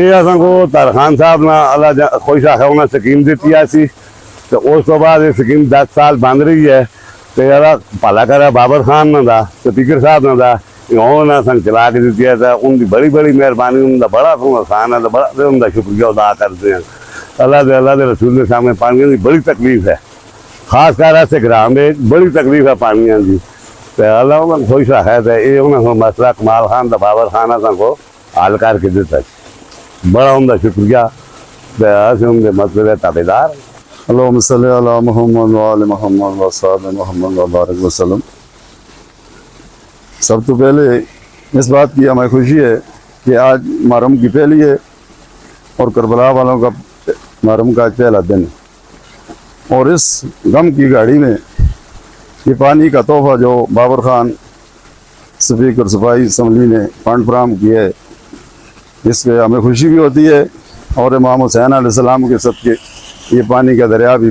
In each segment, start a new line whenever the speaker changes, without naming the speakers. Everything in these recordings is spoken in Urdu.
یہ اصل کو ترخان صاحب نے اللہ خوش رکھا انہیں سکیم دیتی سی تو اس تو بعد یہ سکیم 10 سال بند رہی ہے تو یہ بھلا کرا بابر خان نے دا سپیکر صاحب نے دا انہوں نے سنگ چلا کے دیتی ہے ان کی بڑی بڑی مہربانی ان کا بڑا خان ہے بڑا ان کا شکریہ ادا کرتے ہیں۔ اللہ دے رسول کے سامنے پانی کی بڑی تکلیف ہے، خاص کر ایسے گرام میں بڑی تکلیف ہے پانیاں کی تو اللہ انہیں خوش رکھا ہے یہ انہیں مسئلہ کمال خان دا بابر خان اصل کو حل کر کے دیتا ہے، بڑا ان کا شکریہ ان کے مسئلے تابے دار۔
اللہم صلی علی محمد وآل محمد وصحاب محمد وبارک وسلم۔ سب تو پہلے اس بات کی ہمیں خوشی ہے کہ آج محرم کی پہلی ہے اور کربلا والوں کا محرم کا پہلا دن ہے، اور اس غم کی گاڑی میں یہ پانی کا تحفہ جو بابر خان سپیکر صوبائی اسمبلی نے فنڈ فراہم کیا ہے اس پہ ہمیں خوشی بھی ہوتی ہے، اور امام حسین علیہ السلام کے صدقے یہ پانی کا دریا بھی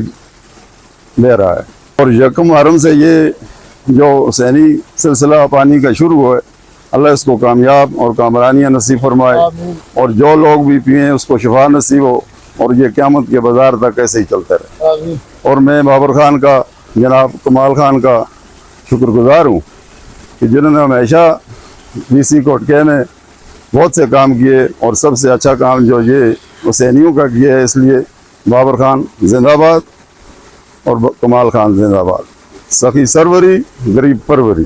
بہہ رہا ہے۔ اور یکم محرم سے یہ جو حسینی سلسلہ پانی کا شروع ہوا ہے اللہ اس کو کامیاب اور کامرانیاں نصیب فرمائے، اور جو لوگ بھی پئیں اس کو شفا نصیب ہو، اور یہ قیامت کے بازار تک ایسے ہی چلتا رہے۔ اور میں بابر خان کا جناب کمال خان کا شکر گزار ہوں کہ جنہوں نے ہمیشہ ڈی سی کوٹکے میں بہت سے کام کیے، اور سب سے اچھا کام جو یہ حسینیوں کا کیا ہے، اس لیے بابر خان زندہ باد اور کمال خان زندہ باد، سخی سروری غریب پروری۔